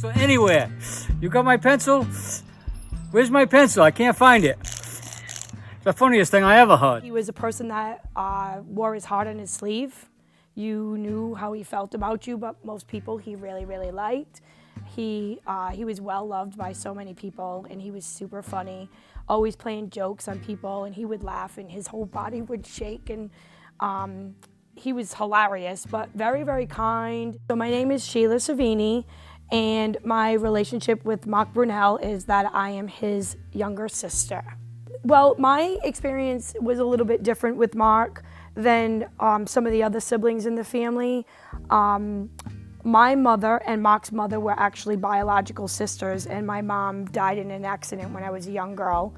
pencil anywhere. You got my pencil? Where's my pencil? I can't find it. It's the funniest thing I ever heard. He was a person that wore his heart on his sleeve. You knew how he felt about you, but most people he really, really liked. He was well loved by so many people, and he was super funny, always playing jokes on people, and he would laugh and his whole body would shake, and he was hilarious, but very, very kind. So my name is Sheila Savini, and my relationship with Mark Brunel is that I am his younger sister. Well, my experience was a little bit different with Mark than some of the other siblings in the family. My mother and Mark's mother were actually biological sisters, and my mom died in an accident when I was a young girl.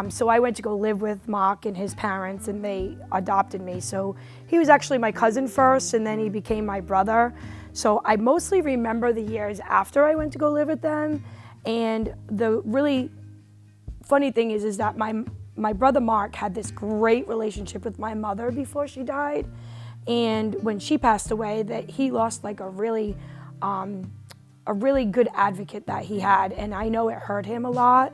So I went to go live with Mark and his parents, and they adopted me. So he was actually my cousin first, and then he became my brother. So I mostly remember the years after I went to go live with them. And the really funny thing is that my brother Mark had this great relationship with my mother before she died. And when she passed away, that he lost like a really good advocate that he had. And I know it hurt him a lot.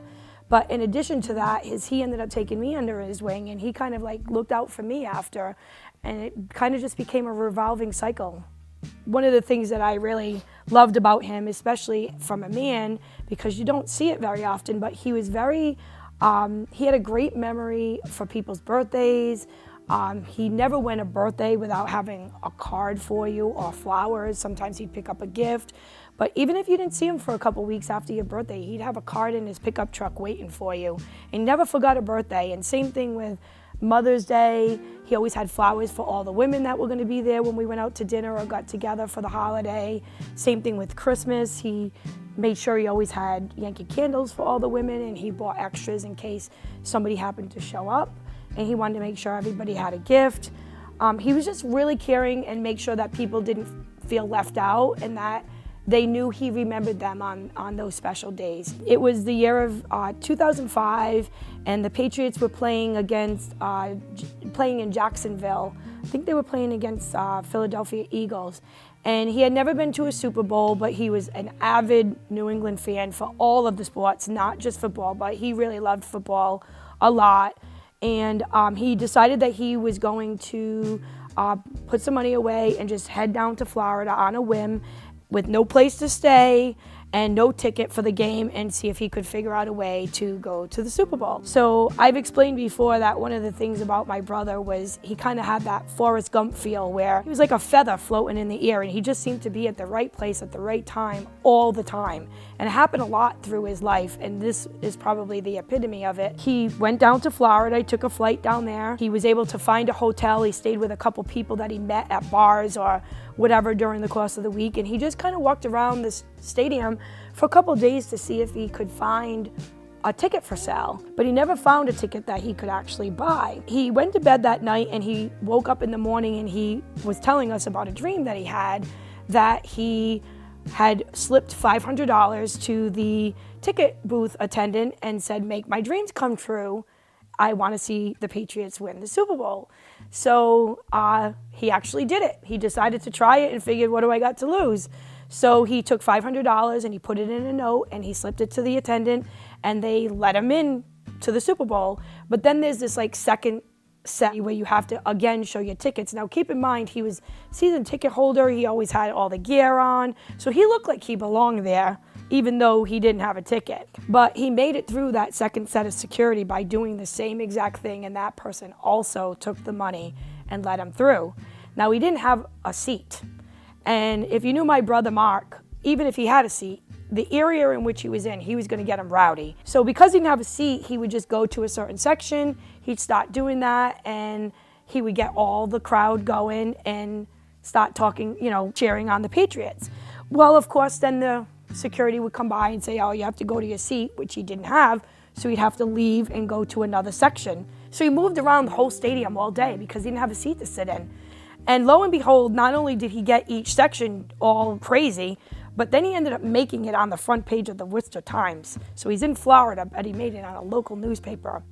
But in addition to that, he ended up taking me under his wing, and he kind of like looked out for me after, and it kind of just became a revolving cycle. One of the things that I really loved about him, especially from a man, because you don't see it very often, but he was very, he had a great memory for people's birthdays. He never went a birthday without having a card for you or flowers. Sometimes he'd pick up a gift. But even if you didn't see him for a couple weeks after your birthday, he'd have a card in his pickup truck waiting for you. And he never forgot a birthday. And same thing with Mother's Day. He always had flowers for all the women that were going to be there when we went out to dinner or got together for the holiday. Same thing with Christmas. He made sure he always had Yankee candles for all the women, and he bought extras in case somebody happened to show up. And he wanted to make sure everybody had a gift. He was just really caring and make sure that people didn't feel left out and that they knew he remembered them on those special days. It was the year of 2005, and the Patriots were playing in Jacksonville. I think they were playing against Philadelphia Eagles. And he had never been to a Super Bowl, but he was an avid New England fan for all of the sports, not just football, but he really loved football a lot. And he decided that he was going to put some money away and just head down to Florida on a whim with no place to stay and no ticket for the game, and see if he could figure out a way to go to the Super Bowl. So I've explained before that one of the things about my brother was he kind of had that Forrest Gump feel where he was like a feather floating in the air, and he just seemed to be at the right place at the right time all the time. And it happened a lot through his life, and this is probably the epitome of it. He went down to Florida, he took a flight down there. He was able to find a hotel. He stayed with a couple people that he met at bars or whatever during the course of the week, and he just kind of walked around this stadium for a couple days to see if he could find a ticket for sale, but he never found a ticket that he could actually buy. He went to bed that night, and he woke up in the morning, and he was telling us about a dream that he had, that he had slipped $500 to the ticket booth attendant and said, "Make my dreams come true. I want to see the Patriots win the Super Bowl." So he actually did it. He decided to try it and figured, what do I got to lose? So he took $500 and he put it in a note and he slipped it to the attendant, and they let him in to the Super Bowl. But then there's this like second set where you have to again show your tickets. Now keep in mind, he was season ticket holder. He always had all the gear on. So he looked like he belonged there, even though he didn't have a ticket. But he made it through that second set of security by doing the same exact thing, and that person also took the money and let him through. Now he didn't have a seat. And if you knew my brother Mark, even if he had a seat, the area in which he was in, he was going to get him rowdy. So because he didn't have a seat, he would just go to a certain section, he'd start doing that, and he would get all the crowd going and start talking, cheering on the Patriots. Well, of course, then the security would come by and say, "Oh, you have to go to your seat," which he didn't have, so he'd have to leave and go to another section. So he moved around the whole stadium all day because he didn't have a seat to sit in. And lo and behold, not only did he get each section all crazy, but then he ended up making it on the front page of the Worcester Times. So he's in Florida, but he made it on a local newspaper.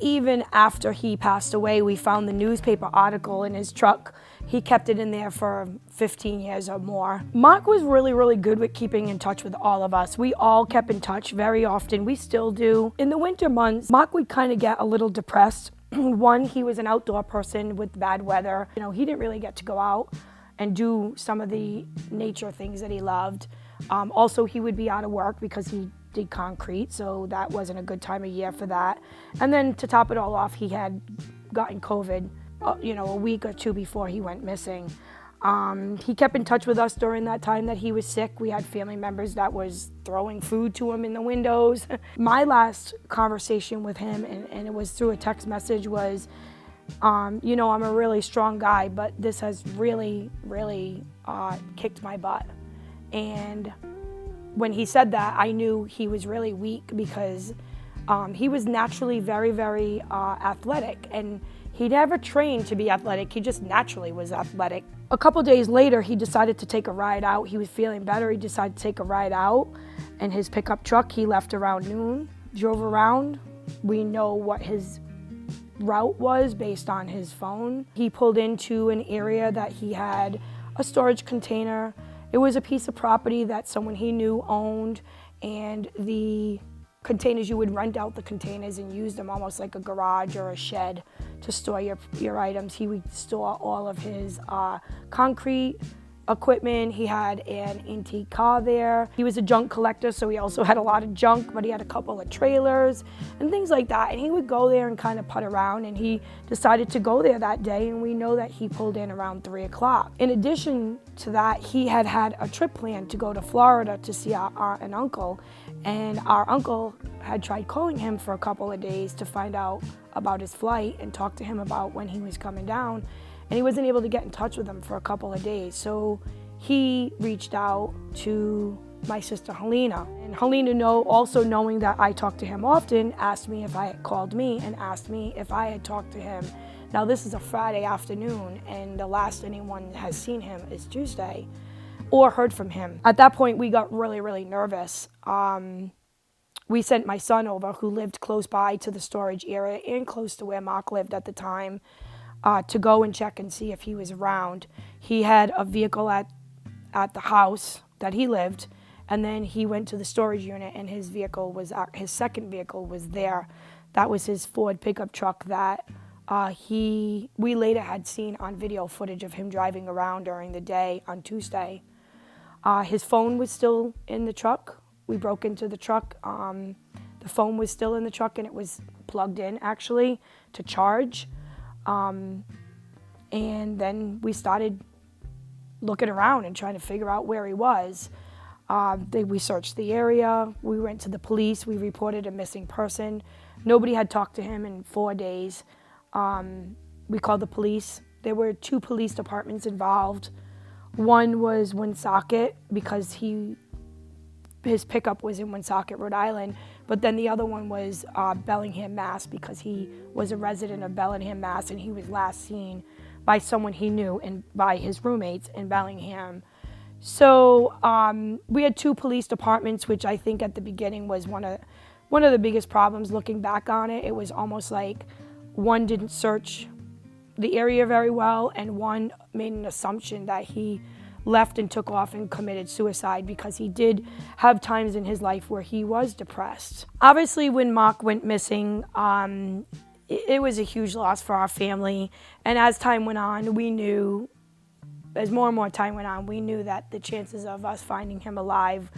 even after he passed away, we found the newspaper article in his truck. He kept it in there for 15 years or more. Mark was really, really good with keeping in touch with all of us. We all kept in touch very often. We still do. In the winter months, Mark would kind of get a little depressed. One, he was an outdoor person with bad weather. He didn't really get to go out and do some of the nature things that he loved. Also, he would be out of work because he did concrete, so that wasn't a good time of year for that. And then to top it all off, he had gotten COVID, a week or two before he went missing. He kept in touch with us during that time that he was sick. We had family members that was throwing food to him in the windows. My last conversation with him, and it was through a text message, was, I'm a really strong guy, but this has really, really kicked my butt. And when he said that, I knew he was really weak because he was naturally very, very athletic, and he never trained to be athletic. He just naturally was athletic. A couple days later, he decided to take a ride out. He was feeling better. He decided to take a ride out in his pickup truck. He left around noon, drove around. We know what his route was based on his phone. He pulled into an area that he had a storage container. It was a piece of property that someone he knew owned, and the containers, you would rent out the containers and use them almost like a garage or a shed to store your items. He would store all of his concrete equipment. He had an antique car there. He was a junk collector, so he also had a lot of junk, but he had a couple of trailers and things like that. And he would go there and kind of putt around, and he decided to go there that day, and we know that he pulled in around 3 o'clock. In addition to that, he had a trip planned to go to Florida to see our aunt and uncle, and our uncle had tried calling him for a couple of days to find out about his flight and talk to him about when he was coming down. And he wasn't able to get in touch with him for a couple of days. So he reached out to my sister Helena. And Helena, also knowing that I talked to him often, asked me if I had called me and asked me if I had talked to him. Now this is a Friday afternoon, and the last anyone has seen him is Tuesday or heard from him. At that point, we got really, really nervous. We sent my son over, who lived close by to the storage area and close to where Mark lived at the time, to go and check and see if he was around. He had a vehicle at the house that he lived, and then he went to the storage unit, and his second vehicle was there. That was his Ford pickup truck that we later had seen on video footage of him driving around during the day on Tuesday. His phone was still in the truck. We broke into the truck. The phone was still in the truck, and it was plugged in actually to charge. And then we started looking around and trying to figure out where he was. We searched the area. We went to the police. We reported a missing person. Nobody had talked to him in 4 days. We called the police. There were 2 police departments involved. One was Woonsocket because his pickup was in Woonsocket, Rhode Island, but then the other one was Bellingham, Mass, because he was a resident of Bellingham, Mass, and he was last seen by someone he knew and by his roommates in Bellingham. So we had 2 police departments, which I think at the beginning was one of the biggest problems. Looking back on it, it was almost like one didn't search the area very well, and one made an assumption that he left and took off and committed suicide, because he did have times in his life where he was depressed. Obviously, when Mark went missing, it was a huge loss for our family. And as time went on, as more and more time went on, we knew that the chances of us finding him alive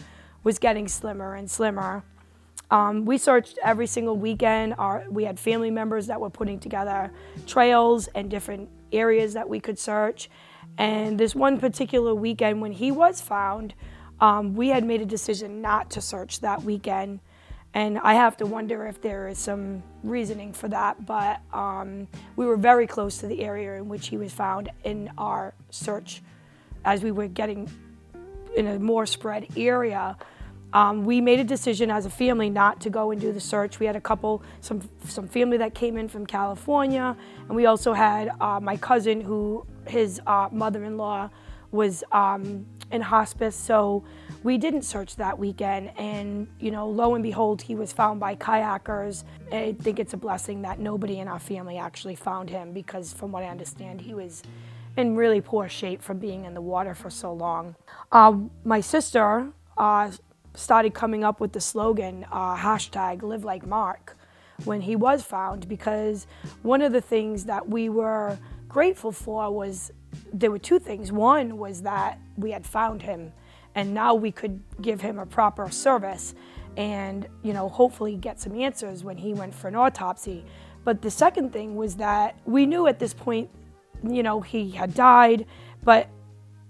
was getting slimmer and slimmer. We searched every single weekend. We had family members that were putting together trails and different areas that we could search. And this one particular weekend when he was found, we had made a decision not to search that weekend. And I have to wonder if there is some reasoning for that, but we were very close to the area in which he was found in our search. As we were getting in a more spread area, we made a decision as a family not to go and do the search. We had some family that came in from California, and we also had my cousin his mother-in-law was in hospice, so we didn't search that weekend, and lo and behold, he was found by kayakers. I think it's a blessing that nobody in our family actually found him, because from what I understand, he was in really poor shape from being in the water for so long. My sister started coming up with the slogan, hashtag Live Like Mark, when he was found, because one of the things that we were grateful for was, there were two things. One was that we had found him, and now we could give him a proper service and, hopefully get some answers when he went for an autopsy. But the second thing was that we knew at this point, he had died, but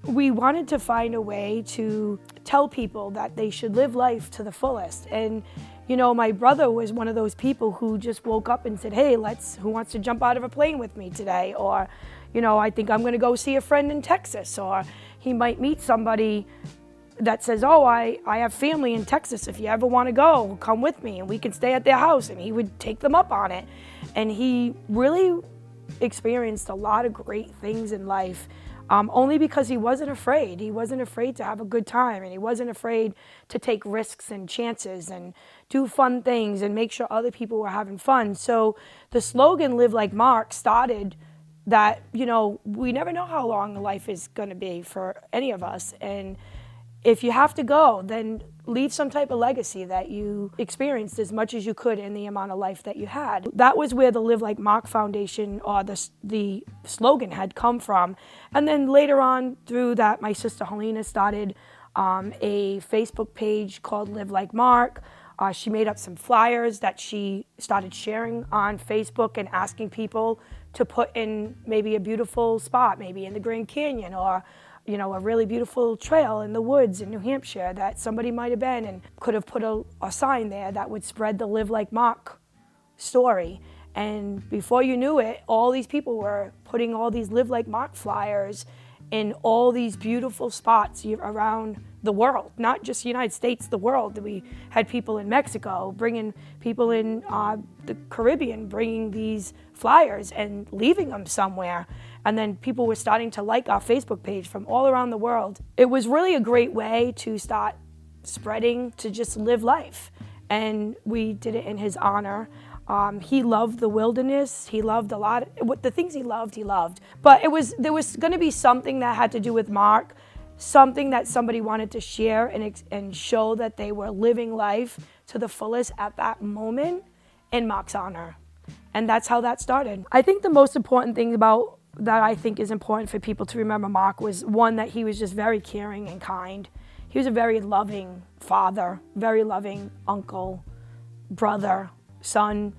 we wanted to find a way to tell people that they should live life to the fullest. And, my brother was one of those people who just woke up and said, hey, who wants to jump out of a plane with me today? Or, I think I'm going to go see a friend in Texas. Or he might meet somebody that says, oh, I have family in Texas. If you ever want to go, come with me and we can stay at their house. And he would take them up on it. And he really experienced a lot of great things in life, only because he wasn't afraid. He wasn't afraid to have a good time, and he wasn't afraid to take risks and chances and do fun things and make sure other people were having fun. So the slogan, Live Like Mark, started that, we never know how long life is going to be for any of us. And if you have to go, then leave some type of legacy that you experienced as much as you could in the amount of life that you had. That was where the Live Like Mark Foundation, or the slogan, had come from. And then later on through that, my sister Helena started a Facebook page called Live Like Mark. She made up some flyers that she started sharing on Facebook and asking people to put in maybe a beautiful spot, maybe in the Grand Canyon, or a really beautiful trail in the woods in New Hampshire that somebody might have been, and could have put a sign there that would spread the Live Like Mark story. And before you knew it, all these people were putting all these Live Like Mark flyers in all these beautiful spots around the world, not just the United States, the world. We had people in Mexico, bringing people in the Caribbean, bringing these flyers and leaving them somewhere. And then people were starting to like our Facebook page from all around the world. It was really a great way to start spreading, to just live life. And we did it in his honor. He loved the wilderness. He loved a lot. The things he loved. But there was going to be something that had to do with Mark, something that somebody wanted to share and show that they were living life to the fullest at that moment in Mark's honor. And that's how that started. I think the most important thing that I think is important for people to remember Mark was, one, that he was just very caring and kind. He was a very loving father, very loving uncle, brother, son.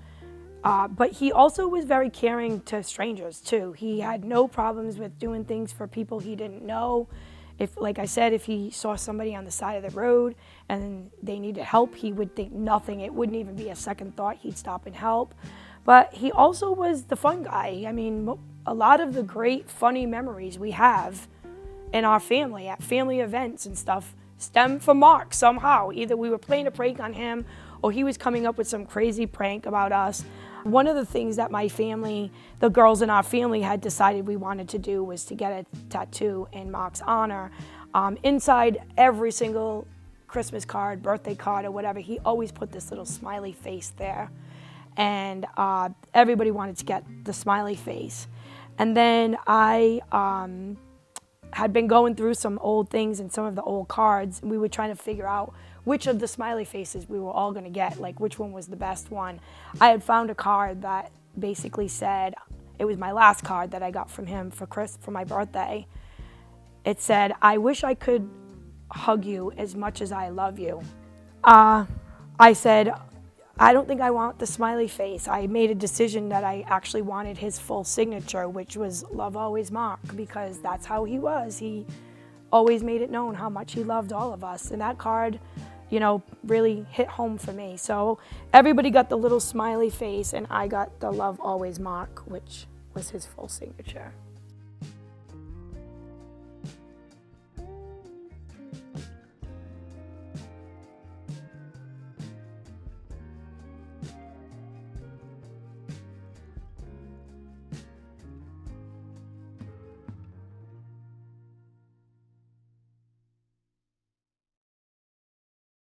But he also was very caring to strangers too. He had no problems with doing things for people he didn't know. Like I said, if he saw somebody on the side of the road and they needed help, he would think nothing. It wouldn't even be a second thought. He'd stop and help. But he also was the fun guy. I mean, a lot of the great funny memories we have in our family at family events and stuff stem from Mark somehow. Either we were playing a prank on him, or he was coming up with some crazy prank about us. One of the things that the girls in our family had decided we wanted to do was to get a tattoo in Mark's honor. Inside every single Christmas card, birthday card, or whatever, he always put this little smiley face there. And everybody wanted to get the smiley face. And then I had been going through some old things and some of the old cards, and we were trying to figure out which of the smiley faces we were all going to get, like which one was the best one. I had found a card that basically said, it was my last card that I got from him for my birthday. It said, I wish I could hug you as much as I love you. I said, I don't think I want the smiley face. I made a decision that I actually wanted his full signature, which was Love Always Mark, because that's how he was. He always made it known how much he loved all of us. And that card, really hit home for me. So everybody got the little smiley face, and I got the Love Always Mark, which was his full signature.